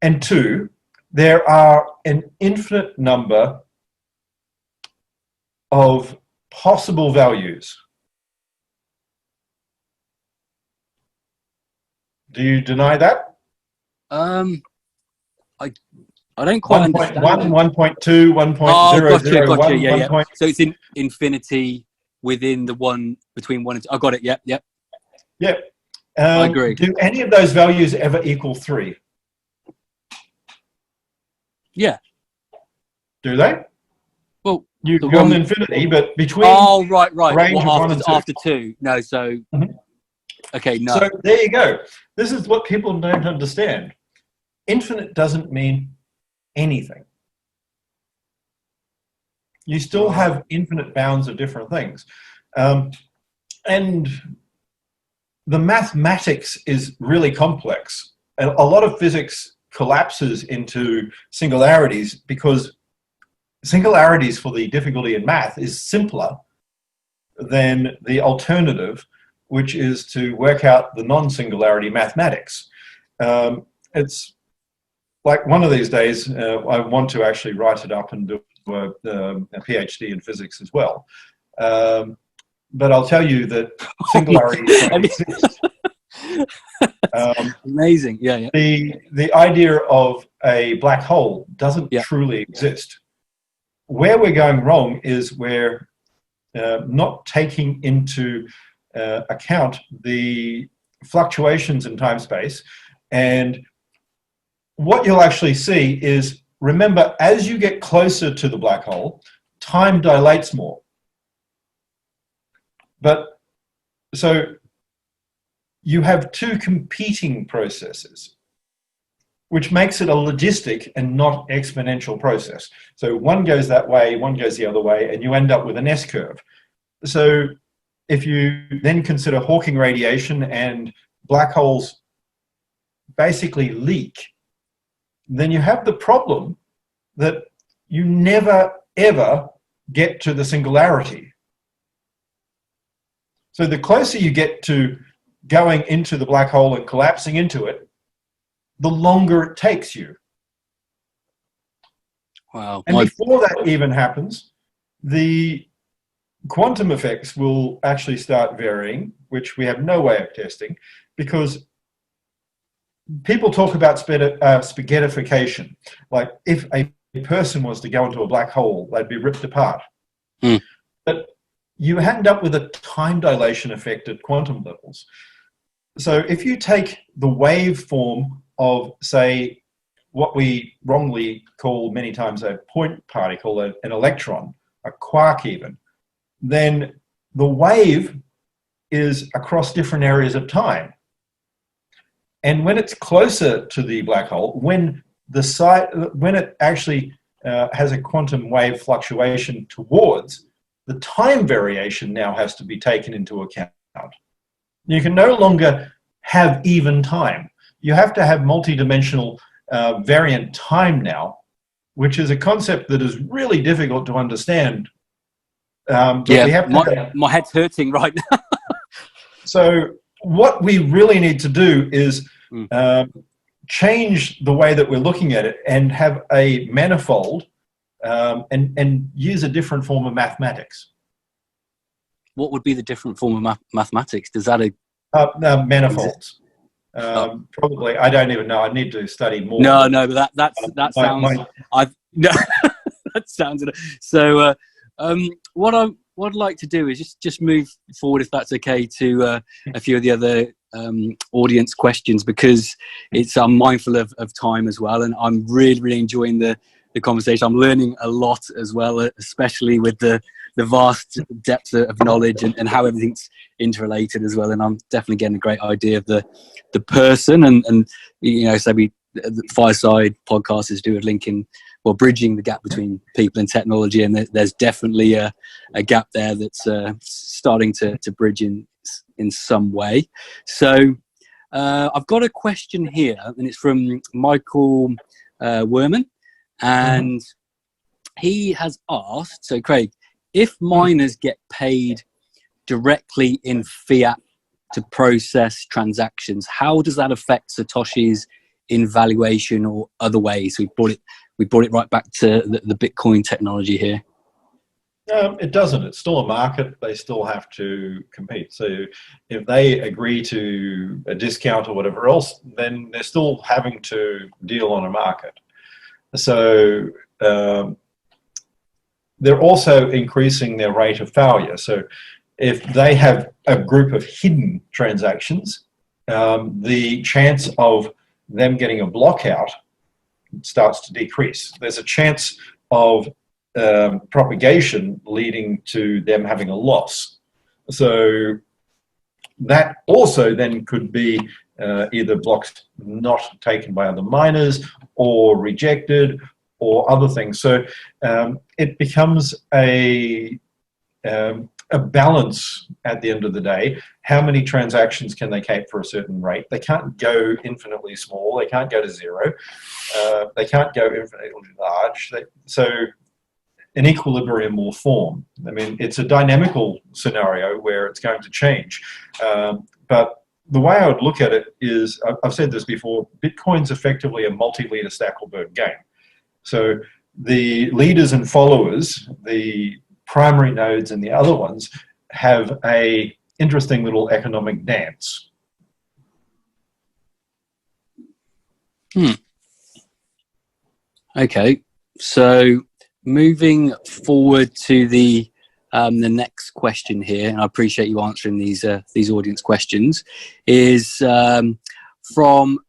and 2, there are an infinite number of possible values. Do you deny that? I don't quite understand. 1.1, 1.2, 1.0, gotcha. 1, Yeah. 1. So it's in infinity within the one, between 1 and 2. I got it. Yep. Yeah. I agree. Do any of those values ever equal 3? Yeah. Do they? Well, you've gone infinity, but between right. range of 1 and 2. After 2. No, so okay, no. So there you go. This is what people don't understand. Infinite doesn't mean anything. You still have infinite bounds of different things. And the mathematics is really complex. And a lot of physics collapses into singularities because singularities for the difficulty in math is simpler than the alternative, which is to work out the non-singularity mathematics. It's like one of these days, I want to actually write it up and do a PhD in physics as well. But I'll tell you that singularities don't exist. Amazing, yeah. The idea of a black hole doesn't truly exist. Where we're going wrong is we're not taking into account the fluctuations in time-space. And what you'll actually see is, remember, as you get closer to the black hole, time dilates more. But so you have two competing processes, which makes it a logistic and not exponential process. So one goes that way, one goes the other way, and you end up with an S-curve. So if you then consider Hawking radiation and black holes basically leak then you have the problem that you never, ever get to the singularity. So the closer you get to going into the black hole and collapsing into it, the longer it takes you. Wow. And before that even happens, the quantum effects will actually start varying, which we have no way of testing, because people talk about spaghettification. Like if a person was to go into a black hole, they'd be ripped apart. But you end up with a time dilation effect at quantum levels. So if you take the waveform of, say, what we wrongly call many times a point particle, an electron, a quark even, then the wave is across different areas of time. And when it's closer to the black hole, when it actually has a quantum wave fluctuation towards, the time variation now has to be taken into account. You can no longer have even time. You have to have multidimensional variant time now, which is a concept that is really difficult to understand. My head's hurting right now. So what we really need to do is change the way that we're looking at it and have a manifold and use a different form of mathematics. What would be the different form of mathematics? Does that manifolds? Probably, I don't even know. I need to study more. No, but that sounds. That sounds. So, what I'd like to do is just move forward, if that's okay, to a few of the other audience questions, because I'm mindful of time as well, and I'm really enjoying the conversation. I'm learning a lot as well, especially with the vast depth of knowledge and how everything's interrelated as well. And I'm definitely getting a great idea of the person, and so the FAIASIDE podcast is doing linking, well, bridging the gap between people and technology, and there's definitely a gap there that's starting to bridge in some way. So I've got a question here, and it's from Michael Werman, and he has asked, so Craig, if miners get paid directly in fiat to process transactions, how does that affect Satoshi's in valuation or other ways? We brought it right back to the Bitcoin technology here. It doesn't. It's still a market. They still have to compete. So if they agree to a discount or whatever else, then they're still having to deal on a market. So they're also increasing their rate of failure. So if they have a group of hidden transactions, the chance of them getting a block out starts to decrease. There's a chance of propagation leading to them having a loss. So that also then could be either blocks not taken by other miners or rejected or other things. So it becomes a balance at the end of the day. How many transactions can they keep for a certain rate? They can't go infinitely small. They can't go to zero. They can't go infinitely large. So an equilibrium will form. I mean, it's a dynamical scenario where it's going to change. But the way I would look at it is, I've said this before, Bitcoin's effectively a multi-leader Stackelberg game. So the leaders and followers, the primary nodes and the other ones, have a interesting little economic dance. Okay, so moving forward to the next question here, and I appreciate you answering these audience questions, is from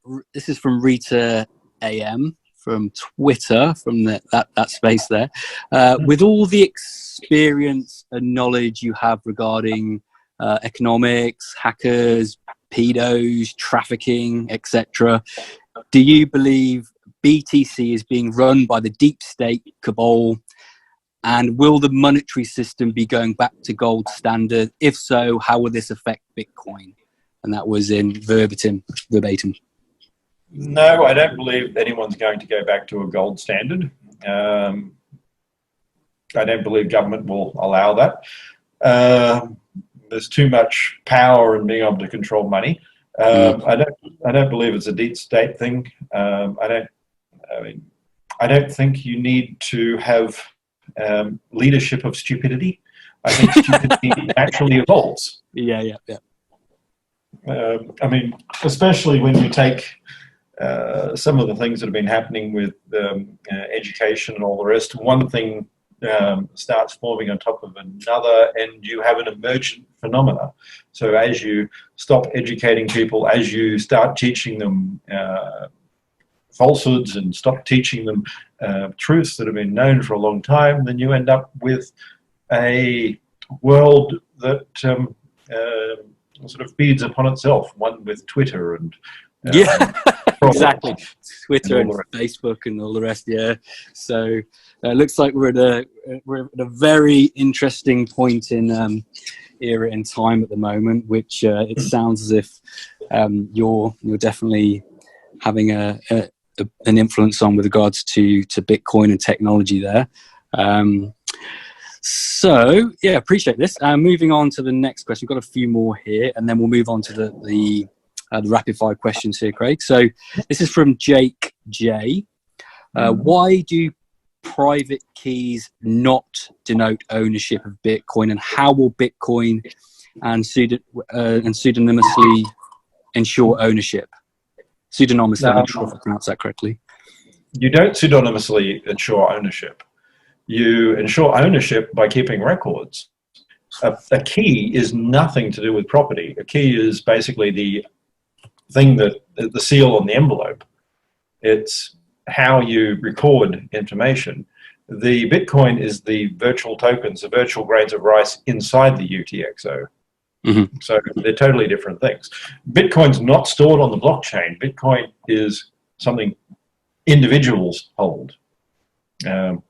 Rita AM from Twitter, from that space there. With all the experience and knowledge you have regarding economics, hackers, pedos, trafficking, etc., do you believe BTC is being run by the deep state cabal, and will the monetary system be going back to gold standard? If so, how will this affect Bitcoin? And that was in verbatim. No, I don't believe anyone's going to go back to a gold standard. I don't believe government will allow that. There's too much power in being able to control money. I don't believe it's a deep state thing. I don't think you need to have leadership of stupidity. I think stupidity naturally evolves. Yeah. I mean, especially when you take some of the things that have been happening with education and all the rest. One thing starts forming on top of another, and you have an emergent phenomena. So as you stop educating people, as you start teaching them falsehoods and stop teaching them truths that have been known for a long time, then you end up with a world that sort of feeds upon itself, one with Twitter and exactly, Twitter and Facebook and all the rest. Yeah, so it looks like we're at a very interesting point in era in time at the moment, which it sounds as if you're definitely having an influence on with regards to Bitcoin and technology there. So yeah, appreciate this. Moving on to the next question. We've got a few more here, and then we'll move on to the rapid fire questions here, Craig. So this is from Jake J. Why do private keys not denote ownership of Bitcoin, and how will Bitcoin and pseudonymously ensure ownership? Pseudonymously, I'm not sure if I pronounced that correctly. You don't pseudonymously ensure ownership. You ensure ownership by keeping records. A key is nothing to do with property. A key is basically the thing that the seal on the envelope. It's how you record information. The Bitcoin is the virtual tokens, the virtual grains of rice inside the UTXO. Mm-hmm. So they're totally different things. Bitcoin's not stored on the blockchain. Bitcoin is something individuals hold.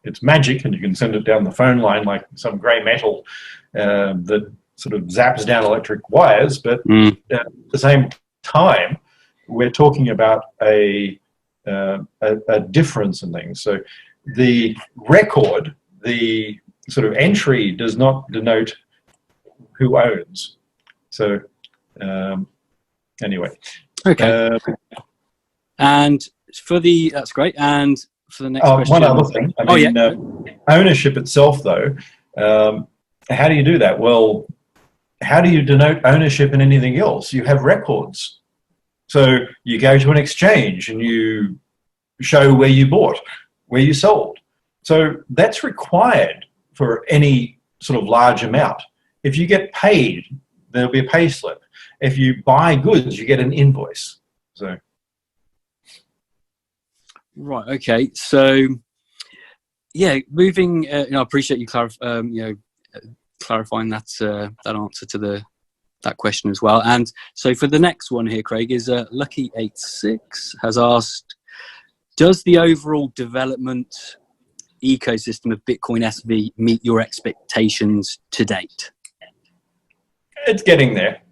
It's magic, and you can send it down the phone line like some grey metal that sort of zaps down electric wires. But at the same time, we're talking about a difference in things. So the record, the sort of entry, does not denote who owns. So anyway. Okay. And that's great. And for the next question. One other thing. Ownership itself, though, how do you do that? Well, how do you denote ownership in anything else? You have records. So you go to an exchange and you show where you bought, where you sold. So that's required for any sort of large amount. If you get paid, there'll be a pay slip. If you buy goods, you get an invoice. So. Right. Okay. So, yeah, moving. I appreciate you clarifying that answer to that question as well. And so, for the next one here, Craig, is Lucky86 has asked: does the overall development ecosystem of Bitcoin SV meet your expectations to date? It's getting there.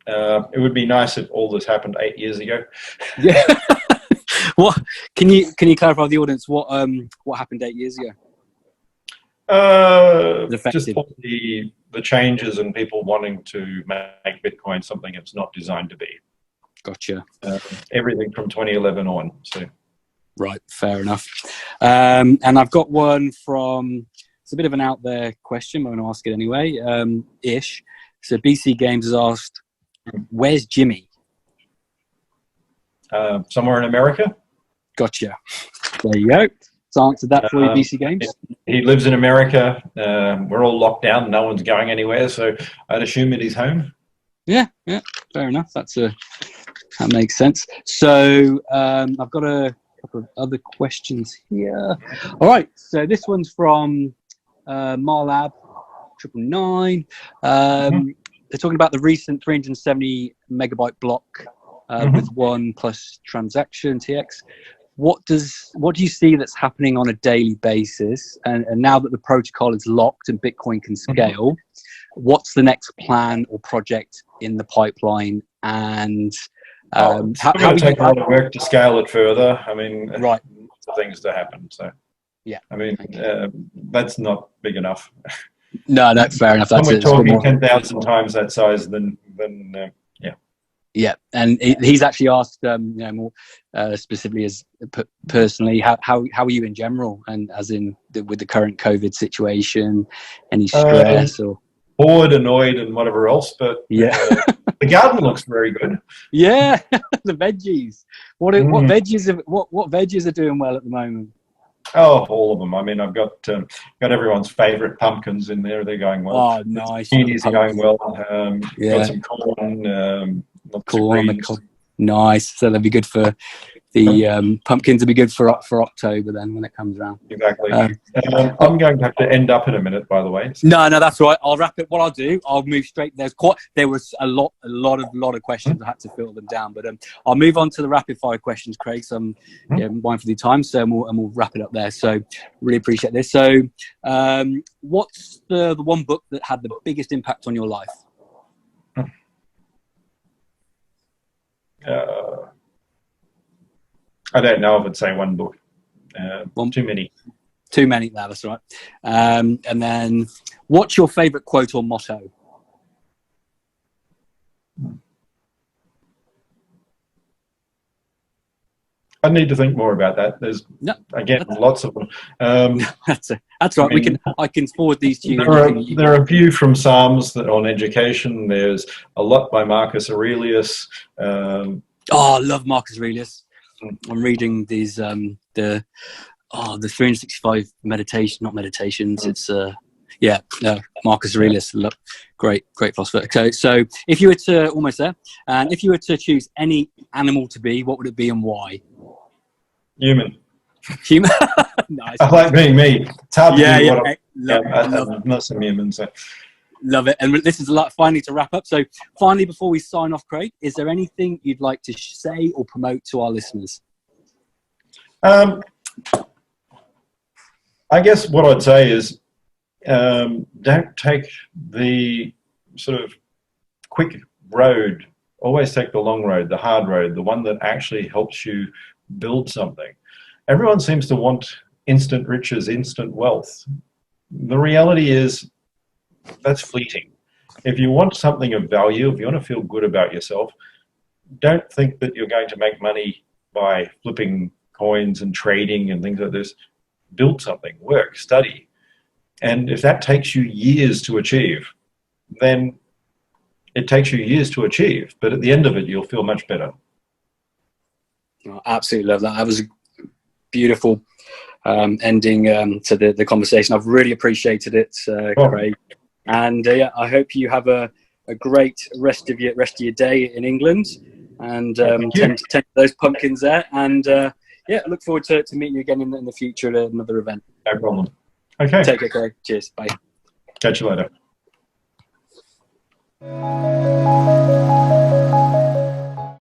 It would be nice if all this happened 8 years ago. Yeah. What can you clarify for the audience what happened 8 years ago? Just all the changes and people wanting to make Bitcoin something it's not designed to be. Gotcha. Everything from 2011 on. So. Right, fair enough. And I've got one from. It's a bit of an out there question, but I'm going to ask it anyway. Ish. So BC Games has asked, "Where's Jimmy?" Somewhere in America. Gotcha. There you go. So answered that for you, BC Games. He lives in America. We're all locked down. No one's going anywhere. So I'd assume that he's home. Yeah. Fair enough. That makes sense. So I've got a couple of other questions here. All right. So this one's from Marlab 999. They're talking about the recent 370 megabyte block with 1+ transaction TX. What do you see that's happening on a daily basis? And now that the protocol is locked and Bitcoin can scale, what's the next plan or project in the pipeline? And It's going to take a lot of work to scale it further. I mean, right, lots of things to happen. So, yeah, I mean, that's not big enough. No, fair enough. When we're talking 10,000 times that size, then yeah. Yeah, and he's actually asked, more specifically as personally, how are you in general, and as in with the current COVID situation, any stress or bored, annoyed, and whatever else. But yeah, the garden looks very good. Yeah, the veggies. What veggies are doing well at the moment? Oh, all of them. I mean, I've got everyone's favourite pumpkins in there. They're going well. Oh, nice. Zucchinis are going well. Yeah. Got some corn. Corn. Nice. So they'll be good for the pumpkins. Will be good for October then when it comes around. Exactly. I'm going to have to end up in a minute, by the way. No, that's right. I'll wrap it. What I'll do, I'll move straight. There was a lot of questions. I had to filter them down, but I'll move on to the rapid fire questions, Craig. So I'm mindful of the time, so we'll wrap it up there. So really appreciate this. So, what's the one book that had the biggest impact on your life? I don't know if I'd say one book. Too many. Too many. No, that's right. And then, what's your favourite quote or motto? I need to think more about that. There's lots of them. That's right. I can forward these to you. There are a few from Psalms on education. There's a lot by Marcus Aurelius. I love Marcus Aurelius. I'm reading these the 365 meditations. It's Marcus Aurelius. Great philosopher. So if you were to almost there, and if you were to choose any animal to be, what would it be and why? Human. Nice. I like being me. It's hard to do I'm not some human. So. Love it. And this is finally to wrap up. So finally, before we sign off, Craig, is there anything you'd like to say or promote to our listeners? I guess what I'd say is don't take the sort of quick road. Always take the long road, the hard road, the one that actually helps you build something. Everyone seems to want instant riches, instant wealth. The reality is that's fleeting. If you want something of value, if you want to feel good about yourself, don't think that you're going to make money by flipping coins and trading and things like this. Build something, work, study. And if that takes you years to achieve, then it takes you years to achieve. But at the end of it, you'll feel much better. Oh, absolutely love that. That was a beautiful ending to the conversation. I've really appreciated it, Craig. And I hope you have a great rest of your day in England, and tend those pumpkins there. And I look forward to meeting you again in the future at another event. No problem. Okay. Take care, Craig. Cheers. Bye. Catch you later.